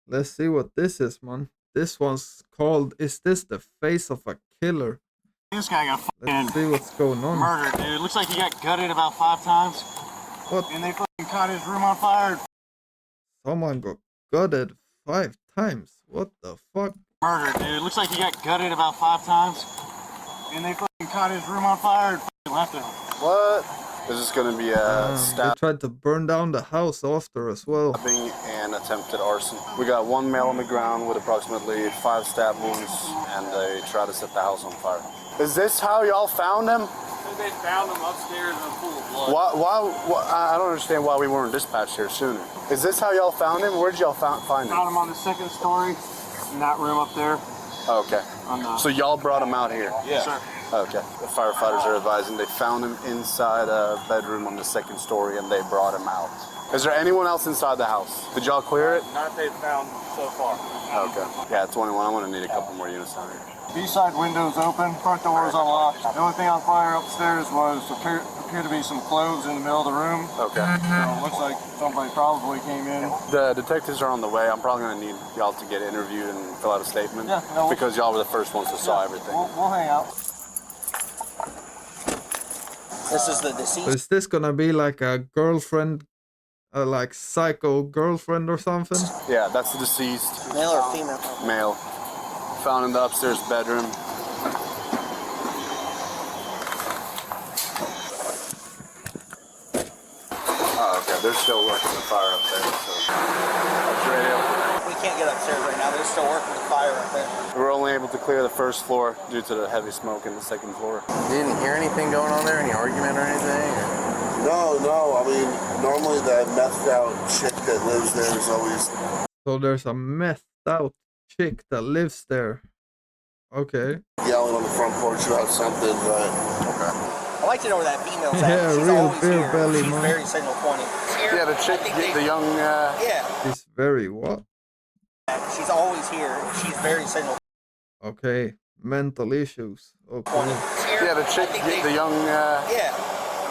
Let's see what this is, man. This one's called "Is This the Face of a Killer?" This guy got Let's fucking see what's going on. murdered, dude. Looks like he got gutted about 5 times. What? And they fucking caught his room on fire. Someone got gutted 5 times. What the fuck? Murdered, dude. Looks like he got gutted about 5 times. And they fucking caught his room on fire and fucking left him. What? Is this going to be a They tried to burn down the house after as well. stabbing and attempted arson? We got one male on the ground with approximately 5 stab wounds, and they tried to set the house on fire. Is this how y'all found him? They found him upstairs in a pool of blood. Why I don't understand why we weren't dispatched here sooner. Is this how y'all found him? Where did y'all find him? Found him on the 2nd story in that room up there. Okay. So y'all brought him out here? Yeah. Sir. Okay. The firefighters are advising they found him inside a bedroom on the 2nd story and they brought him out. Is there anyone else inside the house? Did y'all clear it? Not they found so far. Okay. Yeah, 21. I'm gonna need a couple more units down here. B-side windows open, front door is unlocked. The only thing on fire upstairs was appear to be some clothes in the middle of the room. Okay. So it looks like somebody probably came in. The detectives are on the way. I'm probably gonna need y'all to get interviewed and fill out a statement. Yeah, no, because y'all were the first ones that saw everything. We'll hang out. This is the So deceased. is this gonna be like a girlfriend, like psycho girlfriend or something? Yeah, that's the deceased. Male or female? Male. Found in the upstairs bedroom. Oh, okay. They're still working the fire up there. So. That's radio. We can't get upstairs right now. They're still working the fire up there. We're only able to clear the 1st floor due to the heavy smoke in the 2nd floor. You didn't hear anything going on there? Any argument or anything? Or? No. I mean, normally that methed out chick that lives there is always. So there's a methed out chick that lives there. Okay. Yelling on the front porch about something, but. Okay. I like to know where that female's at. Yeah, She's real always beer here. belly, She's man. very signal pointing. Yeah, the chick, the young. Yeah, She's very what? she's always here. She's very signal Okay. Mental issues. Okay. pointing. Yeah, the chick, the young, Yeah,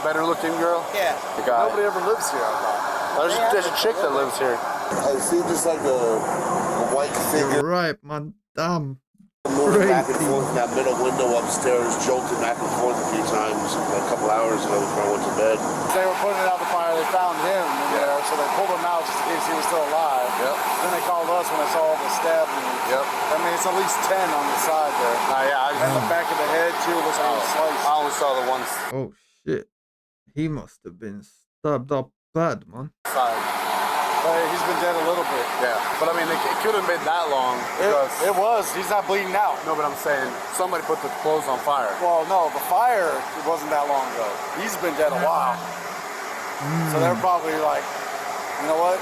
better looking girl. yeah. The guy. Nobody ever lives here, I thought. There's a chick that lives here. I see just like a white You're figure right, man. Damn. moving back and Crazy. forth in that middle window upstairs, jolting back and forth a few times a couple hours ago before I went to bed. They were putting it out the fire, they found him in there, so they pulled him out just in case he was still alive. Yep. Then they called us when they saw all the stabbing. Yep. I mean, it's at least 10 on the side there. Yeah, And the back of the head, too, looks like a slice. I only saw the one Oh shit. He must have been stabbed up bad, man. side. But he's been dead a little bit. Yeah, but I mean, it couldn't have been that long. Because, It was. He's not bleeding out. no, but I'm saying somebody put the clothes on fire. Well, no, the fire it wasn't that long ago. He's been dead a while. So they're probably like, you know what?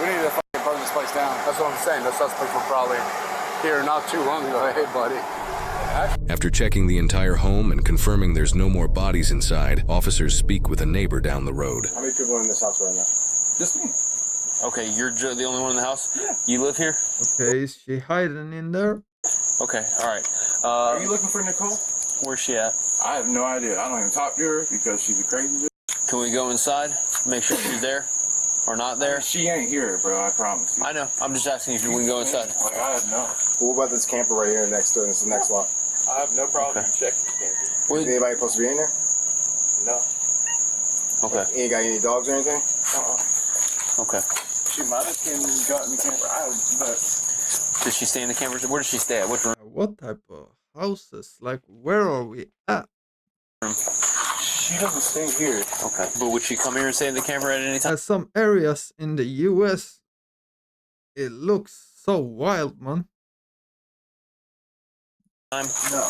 We need to fucking burn this place down. That's what I'm saying. The suspects were probably here not too long ago. Hey, buddy. After checking the entire home and confirming there's no more bodies inside, officers speak with a neighbor down the road. How many people are in this house right now? Just me. Okay, you're the only one in the house? Yeah. You live here? Okay, is she hiding in there? Okay, alright. Are you looking for Nicole? Where's she at? I have no idea. I don't even talk to her because she's a crazy bitch. Can we go inside? Make sure she's there? Or not there? She ain't here, bro. I promise you. I know. I'm just asking if we can go inside. Like, I have no. What about this camper right here next to it? It's the next lot. I have no problem Okay. checking this camper. Wait, Anybody supposed to be in there? No. okay, You ain't got any dogs or anything? okay. She might have came and got in the camper. But Does she stay in the camper? Where does she stay at? Which room? What type of houses? Like, where are we at? she doesn't stay here. Okay. But would she come here and stay in the camper at any time? At some areas in the US, it looks so wild, man. No.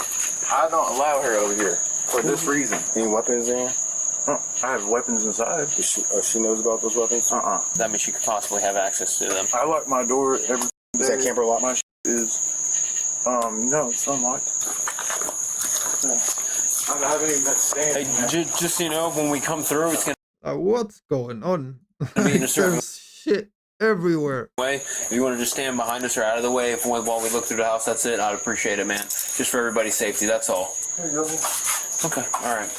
I don't allow her over here for this reason. Any weapons in here? I have weapons inside. She knows about those weapons? That means she could possibly have access to them. I lock my door every day. Is that camper locked? My is, no, it's unlocked. I haven't even been staying. Hey, just so you know, when we come through, it's gonna What's going on? be in a certain There's shit everywhere. way. If you want to just stand behind us or out of the way while we look through the house, that's it. I'd appreciate it, man. Just for everybody's safety, that's all. Here you go. Okay, all right.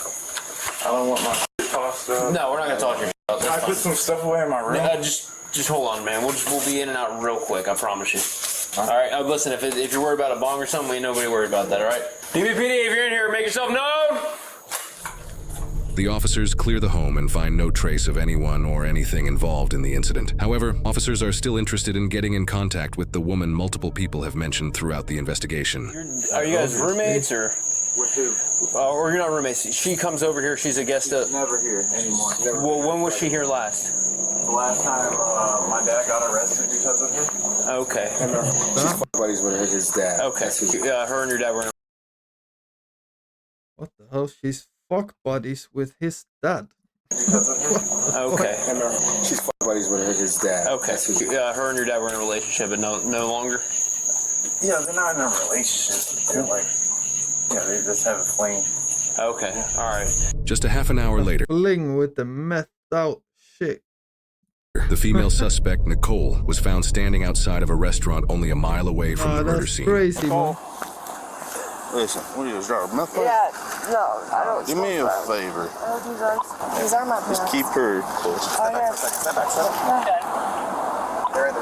I don't want my tossed up. No, we're not gonna talk your shit up. I That's put fine. some stuff away in my room. Just Just hold on, man. We'll be in and out real quick. I promise you. All right. Listen, if you're worried about a bong or something, ain't nobody worried about that. All right. DBPD, if you're in here, make yourself known. The officers clear the home and find no trace of anyone or anything involved in the incident. However, officers are still interested in getting in contact with the woman multiple people have mentioned throughout the investigation. Are you guys roommates or? With who? Or you're not roommates? She comes over here. She's a guest. Never here anymore. Never Well, when was she here last? The last time my dad got arrested because of her. Okay. She's buddies with his dad. Okay. Her and your dad were in. What the hell? She's fuck buddies with his dad. Because of her. Okay. She's buddies with his dad. Okay. Her and your dad were in a relationship, but no longer. Yeah, they're not in a relationship. They're like, yeah, they just have a fling. Okay. All right. Just a half an hour later, Fling with the methed out shit. the female suspect, Nicole, was found standing outside of a restaurant only a mile away from the murder That's scene. crazy, man. Listen, what are you, driving meth pipe? Yeah, no, I don't. Do me a favor. I don't do drugs. These are my plans. Just keep her close. Oh, yeah.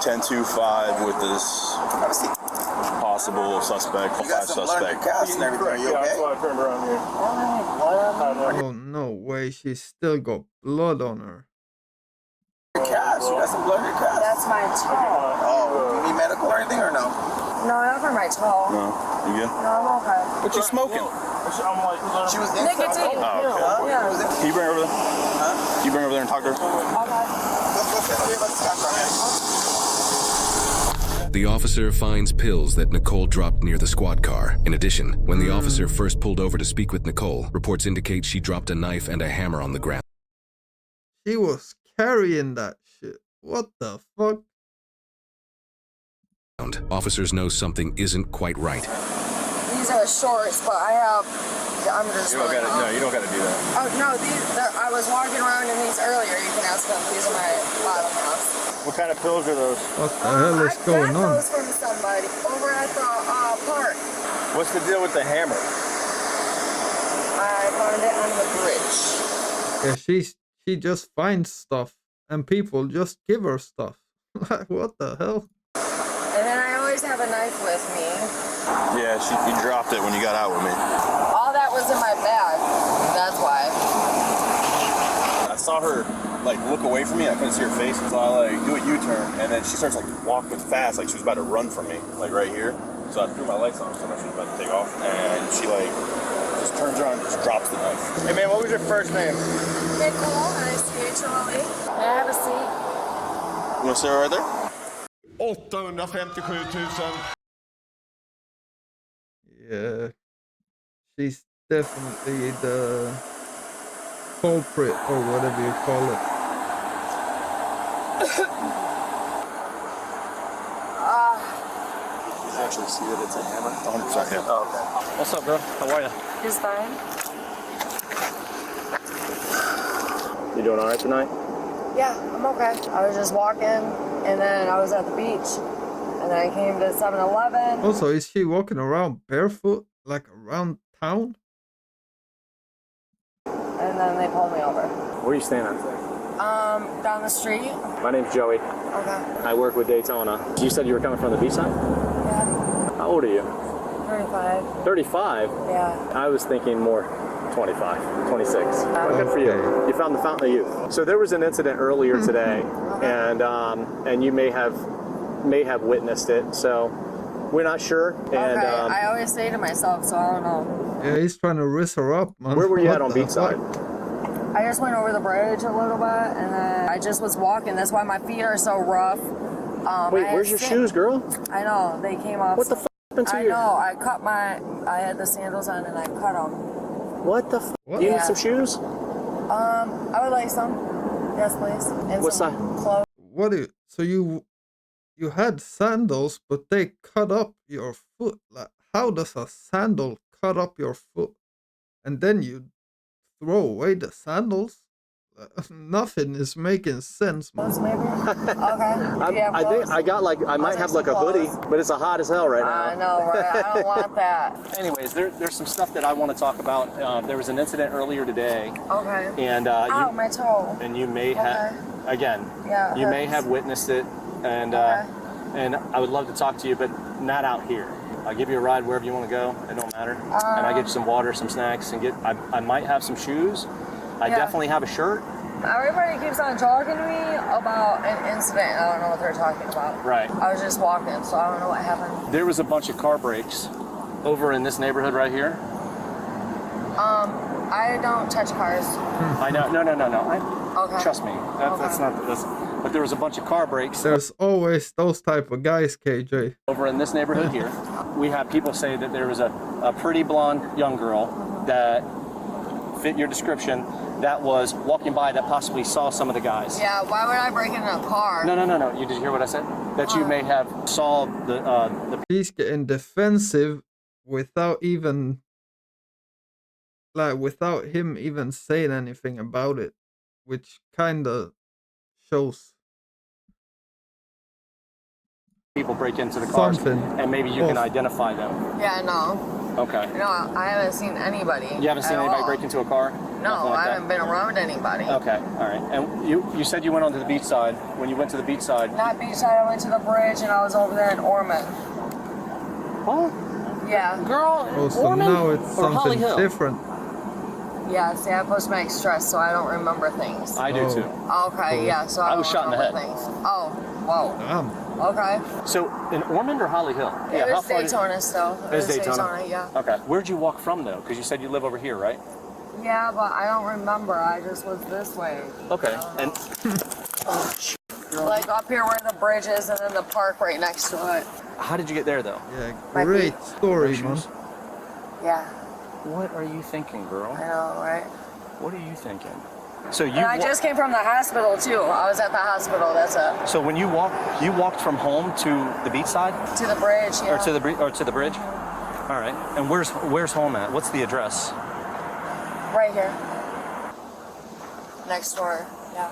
10-2-5 with this possible suspect, five suspect. Cast and everything. Are you okay? Oh, no way. She's still got blood on her. Cast. You got some blood in your cast. That's my toe. Oh, do you need medical or anything or no? No, not for my toe. No, you good? No, I'm okay. What you smoking? She was inside. Nicotine. Oh, okay. Yeah. Can you bring her over there? Can you bring her over there and talk to her? Okay. Let's go sit here. Let's talk about it. The officer finds pills that Nicole dropped near the squad car. In addition, when the officer first pulled over to speak with Nicole, reports indicate she dropped a knife and a hammer on the ground. She was carrying that shit. What the fuck? Officers know something isn't quite right. These are shorts, but I have. I'm just. You don't gotta do that. Oh no, I was walking around in these earlier. You can ask them. These are my bottom halves. What kind of pills are those? What the hell is going I got on? those from somebody over at the park. What's the deal with the hammer? I found it on the bridge. Yeah, she just finds stuff and people just give her stuff. Like, what the hell? And then I always have a knife with me. Yeah, you dropped it when you got out with me. All that was in my bag. That's why. I saw her like look away from me. I couldn't see her face, so I like do a U-turn, and then she starts like walking fast, like she was about to run from me, like right here. So I threw my lights on, so she was about to take off, and she like just turns around and just drops the knife. Hey man, what was your first name? Nicole, N-I-C-H-O-L-E. May I have a seat? You want to sit right there? 857 000. Yeah. She's definitely the culprit or whatever you call it. You can actually see that it's a hammer. 100%. Yeah. Oh, okay. What's up, bro? How are you? Just fine. You doing all right tonight? Yeah, I'm okay. I was just walking, and then I was at the beach, and then I came to 7-Eleven. Also, is she walking around barefoot, like around town? And then they pulled me over. Where are you staying at? Down the street. My name's Joey. Okay. I work with Daytona. You said you were coming from the beach side? Yeah. How old are you? 35. 35? Yeah. I was thinking more 25, 26. Good for you. Okay. You found the Fountain of Youth. So there was an incident earlier today, and you may have witnessed it. So we're not sure. And Okay. I always say to myself, so I don't know. Yeah, he's trying to risk her up, man. where were you What at on the Beachside? fuck? I just went over the bridge a little bit, and then I just was walking. That's why my feet are so rough. Wait, where's your shoes, girl? I know they came off. What the f*** happened to I you? know. I had the sandals on, and I cut them. What the f***? What? You need Yeah. some shoes? I would like some. Yes, please. And What some size? clothes. What do you, so you had sandals, but they cut up your foot. Like, how does a sandal cut up your foot? And then you throw away the sandals? Nothing is making sense, man. Maybe. Okay. I think I got like, I might have like a hoodie, but it's hot as hell right now. I know, right? I don't want that. Anyways, there's some stuff that I want to talk about. There was an incident earlier today, Okay. and Ow, my toe. and you may have, again, Yeah, it you may hurts. have witnessed it, and and I would love to talk to you, but not out here. I'll give you a ride wherever you want to go. It don't matter. And I get you some water, some snacks, and I might have some shoes. I definitely have a shirt. Everybody keeps on talking to me about an incident. I don't know what they're talking about. Right. I was just walking, so I don't know what happened. There was a bunch of car breaks over in this neighborhood right here. I don't touch cars. I know. No. Okay. Trust me. That's not. But there was a bunch of car breaks There's always those type of guys, KJ. over in this neighborhood here. We have people say that there was a pretty blonde young girl that fit your description that was walking by that possibly saw some of the guys. Yeah, why would I break into a car? No. You did you hear what I said? That you may have saw the He's getting defensive without even, like, without him even saying anything about it, which kinda shows people break into the cars, something. and maybe you can identify them. Yeah, no. Okay. No, I haven't seen anybody. You haven't seen at anybody all. break into a car? No, Nothing like I that? haven't been around anybody. Okay, all right. And you said you went onto the beach side. When you went to the beach side, Not beachside, I went to the bridge and I was over there in Ormond. oh, Yeah. girl, Oh, so Ormond now it's or Holly something Hill? different. Yeah, see, I have post-traumatic stress, so I don't remember things. I do Oh. too. Okay, yeah, so I was don't shot in the remember head. things. Oh, whoa. Damn. Okay. So in Ormond or Holly Hill? It how was far did- Daytona still. It was Daytona? Yeah. Okay. Where'd you walk from though? Because you said you live over here, right? Yeah, but I don't remember. I just was this way. Okay. And Like up here where the bridge is and then the park right next to it. how did you get there though? Yeah, My great feet. story, man. Shoes? Yeah, What are you thinking, girl? I know, right? What are you thinking? So you And I just came from the hospital too. I was at the hospital, that's it. so when you walked from home to the beach side To the bridge, yeah. or to the bridge? All right. And where's home at? What's the address? Right here. Next door, yeah.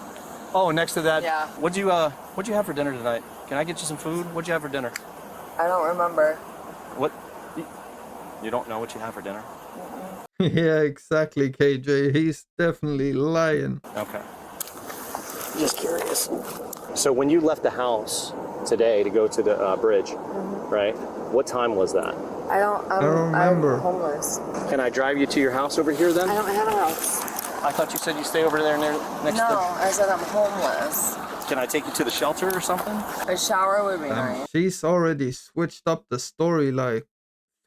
Oh, next to that. Yeah. What'd you have for dinner tonight? Can I get you some food? What'd you have for dinner? I don't remember. What? You don't know what you have for dinner? Yeah, exactly, KJ. He's definitely lying. Okay. Just curious. So when you left the house today to go to the bridge, right? What time was that? I don't remember. I'm homeless. Can I drive you to your house over here then? I don't have a house. I thought you said you stay over there next No, to. I said I'm homeless. Can I take you to the shelter or something? A shower would be nice. She's already switched up the story like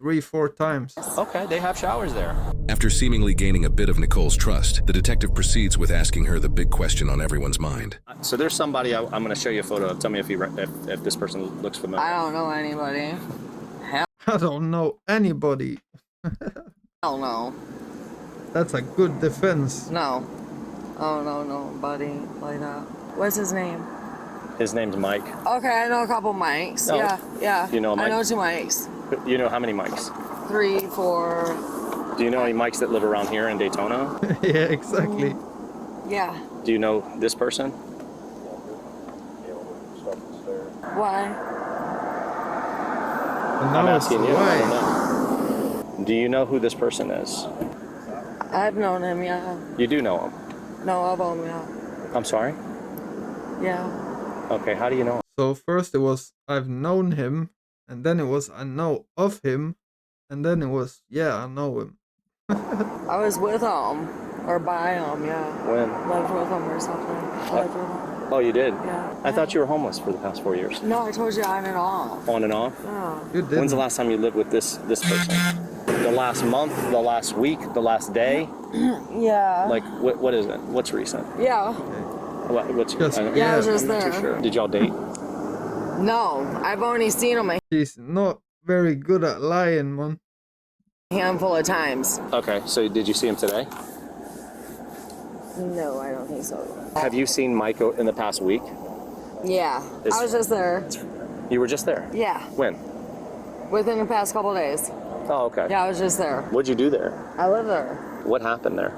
3-4 times. Okay, they have showers there. After seemingly gaining a bit of Nicole's trust, the detective proceeds with asking her the big question on everyone's mind. So there's somebody I'm going to show you a photo of. Tell me if this person looks familiar. I don't know anybody. I don't know anybody. Hell no. That's a good defense. No. Oh, no, nobody like that. What's his name? His name's Mike. Okay, I know a couple mics. Oh. Yeah. You know a Mike? I know 2 mics. You know how many Mikes? 3, 4. Do you know any Mikes that live around here in Daytona? Yeah, exactly. Yeah. Do you know this person? Why? And now I'm it's asking you. I don't why. know. Do you know who this person is? I've known him, yeah. You do know him. No, of him, yeah. I'm sorry? Yeah. Okay, how do you know him? So first it was I've known him, and then it was I know of him, and then it was yeah, I know him. I was with him. Or by him, yeah. When? Lived with him or something. Lived with him. Oh, you did? Yeah. I thought you were homeless for the past 4 years. No, I told you on and off. On and off? Yeah. You didn't. When's the last time you lived with this person? The last month, the last week, the last day? Yeah. Like, what is it? What's recent? Yeah. What's Just- Yeah, I was Yeah, just I'm not there. too sure. Did y'all date? No, I've only seen him a She's not very good at lying, man. handful of times. Okay, so did you see him today? No, I don't think so. Have you seen Mike in the past week? Yeah. I was just there. You were just there? Yeah. When? Within the past couple days. Oh, okay. Yeah, I was just there. What'd you do there? I live there. What happened there?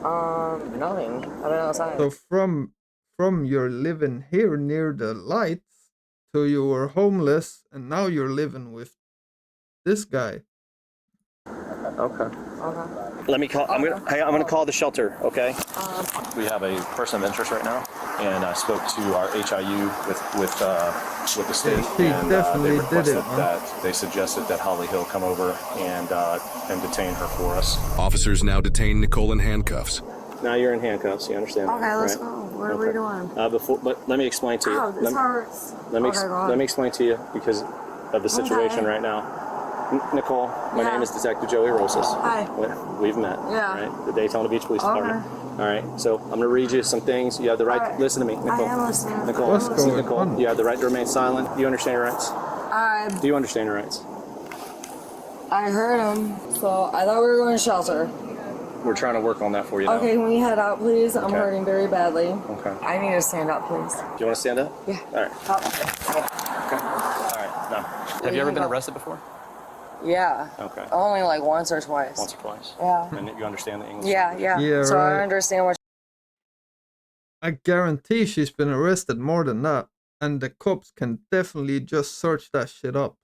Nothing. I've been outside. So from your living here near the lights to you were homeless and now you're living with this guy. Okay. Okay. Let me call. I'm gonna call the shelter. Okay. We have a person of interest right now, and I spoke to our HIU with the state, He and definitely they did requested it, huh? that they suggested that Holly Hill come over and detain her for us. Officers now detain Nicole in handcuffs. Now you're in handcuffs. You understand? Okay, that, let's right? go. What are we doing? But let me explain to you. Ow, this hurts. Let me Okay, go on. let me explain to you because of the situation Okay. right now. Nicole, my Yeah. name is Detective Joey Rosas. Hi. We've met. Yeah. Right? The Daytona Beach Police Department. Okay. All right. So I'm gonna read you some things. You have the right. All right. Listen to me, Nicole. I am listening. Nicole, What's listen, going Nicole. on? You have the right to remain silent. Do you understand your rights? Do you understand your rights? I heard him, so I thought we were going to shelter. We're trying to work on that for you now. Okay, can we head out, please? I'm Okay. hurting very badly. Okay. I need to stand up, please. Do you want to stand up? Yeah. All right. Okay. All right. Now, have you ever been arrested before? Yeah. Okay. Only like once or twice. Once or twice. Yeah. And you understand the English? Yeah, yeah. Yeah, so right. I understand what. I guarantee she's been arrested more than that. And the cops can definitely just search that shit up.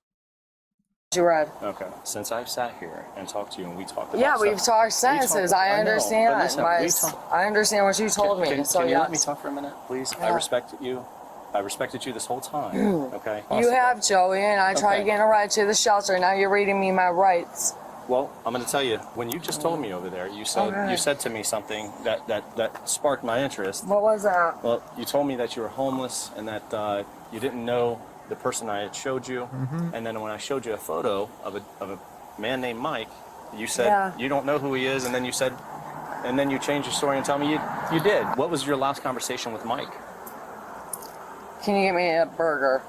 You read. Okay. Since I've sat here and talked to you and we talked about Yeah, stuff, we've talked sentences. I know, understand. but listen, I understand what you told me. Can So you yes. let me talk for a minute, please? I Yeah. respect you. I respected you this whole time. Okay. You have, Joey, and I tried Okay. getting a ride to the shelter. Now you're reading me my rights. Well, I'm going to tell you. When you just told me over there, you said Okay. you said to me something that sparked my interest. What was that? Well, you told me that you were homeless and that you didn't know the person I had showed you. And then when I showed you a photo of a man named Mike, you said Yeah. you don't know who he is, and then you said, and then you changed your story and told me you did. What was your last conversation with Mike? Can you get me a burger?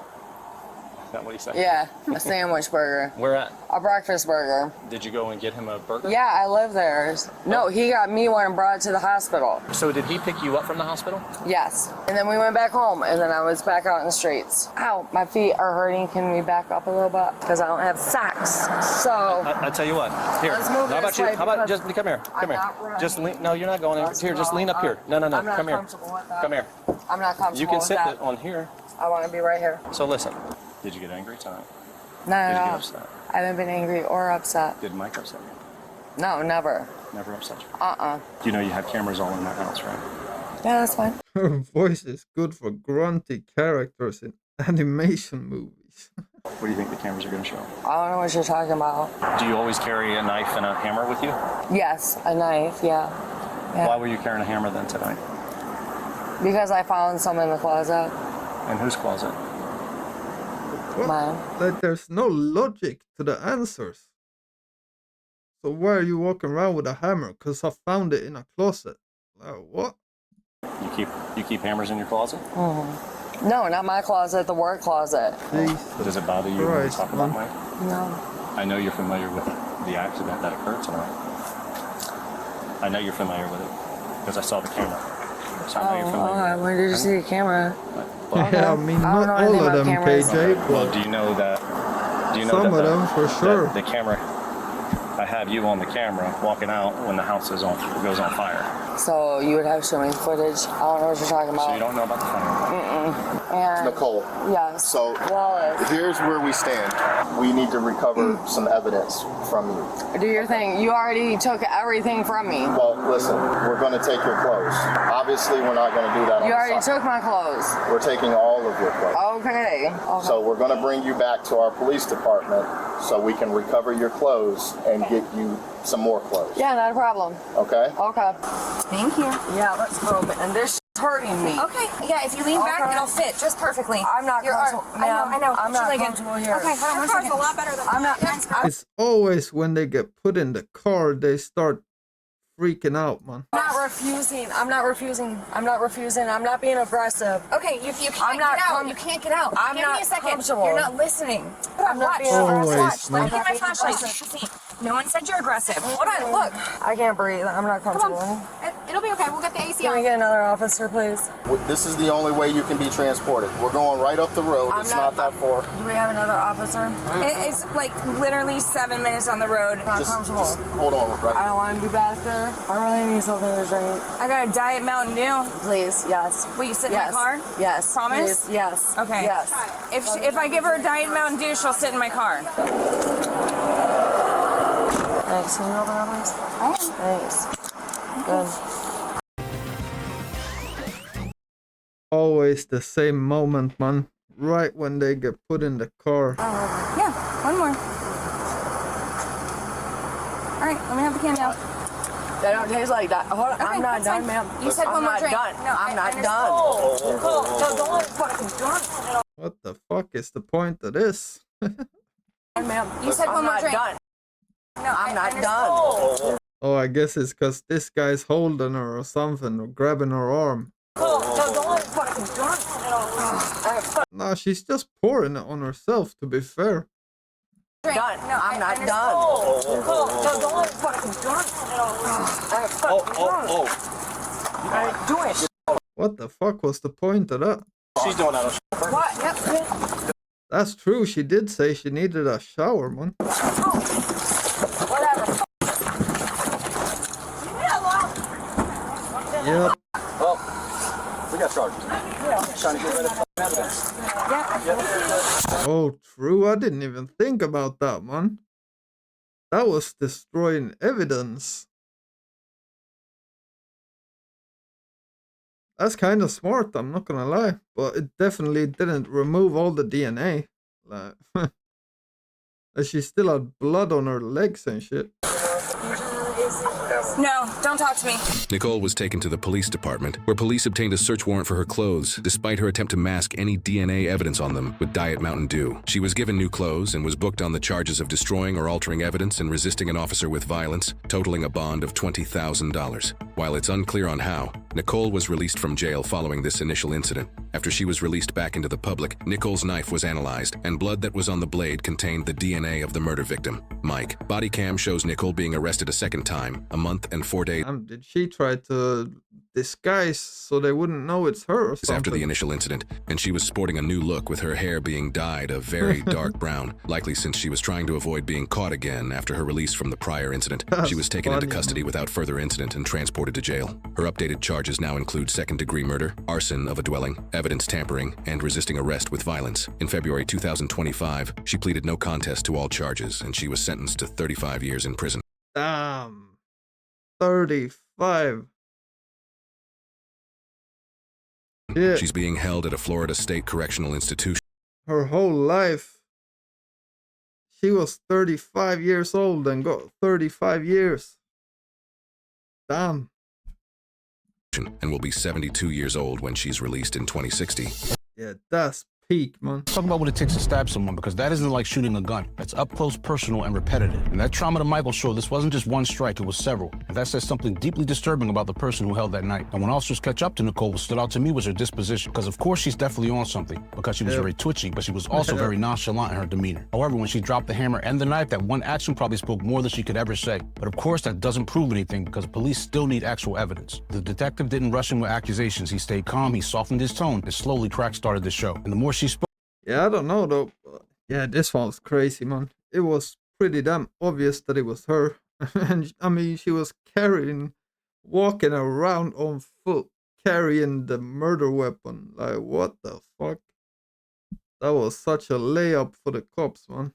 Is that what he said? Yeah, a sandwich burger. Where at? A breakfast burger. Did you go and get him a burger? Yeah, I live there. No, he got me one and brought it to the hospital. So did he pick you up from the hospital? Yes. And then we went back home, and then I was back out in the streets. Ow, my feet are hurting. Can we back up a little bit? Because I don't have socks. So. I tell you what. Here. Let's move How about this you? way How about because just come here? I'm Come here. not running. Just lean. No, you're not going. Let's Here, just go. lean up here. No. I'm not Come here. comfortable with that. Come here. I'm not comfortable You can with sit that. on here. I want to be right here. So listen. Did you get angry tonight? No, Did you no, get no. upset? I haven't been angry or upset. Did Mike upset you? No, never. Never upset you. You know you have cameras all in that house, right? Yeah, that's fine. Her voice is good for grunty characters in animation movies. What do you think the cameras are going to show? I don't know what you're talking about. Do you always carry a knife and a hammer with you? Yes, a knife, yeah. Why were you carrying a hammer then tonight? Because I found some in the closet. In whose closet? What? Mine. Like, there's no logic to the answers. So why are you walking around with a hammer? Because I found it in a closet. Like, what? You keep hammers in your closet? Mm-hmm. No, not my closet, the work closet. Does it bother you when we Christ, talk about man. Mike? No. I know you're familiar with the accident that occurred tonight. I know you're familiar with it because I saw the camera. So I know you're familiar. When did you see the camera? Yeah, I mean, I don't not know all anything of about them, cameras. KJ, Well, but do you know that? some of them for sure. The camera. I have you on the camera walking out when the house goes on fire. So you would have showing footage. I don't know what you're talking about. So you don't know about the fire. And Nicole. yes. So Wallace, here's where we stand. We need to recover some evidence from you. do your thing. You already took everything from me. Well, listen, we're going to take your clothes. Obviously, we're not going to do that on You the already side. took my clothes. We're taking all of your clothes. Okay. So we're going to bring you back to our police department so we can recover your clothes and get you some more clothes. Yeah, not a problem. Okay? Okay. Thank you. Yeah, let's go. And this hurting me. Okay, yeah, if you lean back, Okay. it'll fit just perfectly. I'm not comfortable. I know. I'm Put your not leg in. comfortable here. Okay, hold on one second. A lot better than I'm not. It's always when they get put in the car, they start freaking out, man. I'm not refusing. I'm not refusing. I'm not refusing. I'm not being aggressive. Okay, if you can't I'm not get out, com- you can't get out. I'm Give not me a second. comfortable. You're not listening. I'm not Watch. being Always, Watch. Let me man. get my flashlight so you can see. No one said you're aggressive. Hold on, look. I can't breathe. I'm not Come comfortable. on. It'll be okay. We'll get the AC Can we get another officer, please? This is the only way you can be transported. We're going right up the road. It's not that far. Do we have another officer? It's like literally 7 minutes on the road. Not comfortable. Just hold on, right? I don't want to be back there. I really need something to drink. I got a Diet Mountain Dew. Please, yes. Will you sit Yes. in my car? Yes. Promise? Please. Yes. Okay. Yes. If I give her a Diet Mountain Dew, she'll sit in my car. Thanks. Can you open up, please? Thanks. Good. Always the same moment, man. Right when they get put in the car. Yeah, one more. All right, let me have the can now. They don't taste like that. Hold on. Okay, I'm not that's done, fine. ma'am. You said I'm one more not drink. done. No, I'm not I done. Cole, so don't let it fucking done. What the fuck is the point of this? Ma'am. You said one more drink. Done. No, I'm not done. Oh, I guess it's because this guy's holding her or something, or grabbing her arm. So don't let it fucking done. No, she's just pouring it on herself, to be fair. Done. No, I'm not done. So don't let it fucking done. I ain't doing shit. What the fuck was the point of that? She's doing that. What? Yep. That's true, she did say she needed a shower, man. Whatever. Yep. Well, we got charges. Trying to get rid of evidence. Oh, true, I didn't even think about that, man. That was destroying evidence. That's kind of smart, I'm not gonna lie. But it definitely didn't remove all the DNA. Like, she still had blood on her legs and shit. No, don't talk to me. Nicole was taken to the police department, where police obtained a search warrant for her clothes, despite her attempt to mask any DNA evidence on them with Diet Mountain Dew. She was given new clothes and was booked on the charges of destroying or altering evidence and resisting an officer with violence, totaling a bond of $20,000. While it's unclear on how, Nicole was released from jail following this initial incident. After she was released back into the public, Nicole's knife was analyzed, and blood that was on the blade contained the DNA of the murder victim, Mike. Body cam shows Nicole being arrested a second time, a month and 4 days Did she try to disguise so they wouldn't know it's her or something? after the initial incident, and she was sporting a new look with her hair being dyed a very dark brown, likely since she was trying to avoid being caught again after her release from the prior incident. She was taken into custody without further incident and transported to jail. Her updated charges now include second-degree murder, arson of a dwelling, evidence tampering, and resisting arrest with violence. In February 2025, she pleaded no contest to all charges, and she was sentenced to 35 years in prison. Damn. 35. Yeah. She's being held at a Florida State Correctional Institution. Her whole life. She was 35 years old and got 35 years. Damn. And will be 72 years old when she's released in 2060. Yeah, that's peak, man. Talk about what it takes to stab someone, because that isn't like shooting a gun. That's up close, personal, and repetitive. And that trauma to Michael showed this wasn't just one strike, it was several. And that says something deeply disturbing about the person who held that knife. And when officers catch up to Nicole, what stood out to me was her disposition. Because of course she's definitely on something, because she was very twitchy, but she was also very nonchalant in her demeanor. However, when she dropped the hammer and the knife, that one action probably spoke more than she could ever say. But of course, that doesn't prove anything, because police still need actual evidence. The detective didn't rush in with accusations. He stayed calm, he softened his tone, and slowly crack started the show. And the more she spoke, Yeah, I don't know though. Yeah, this one was crazy, man. It was pretty damn obvious that it was her. And I mean, she was walking around on foot, carrying the murder weapon. Like, what the fuck? That was such a layup for the cops, man.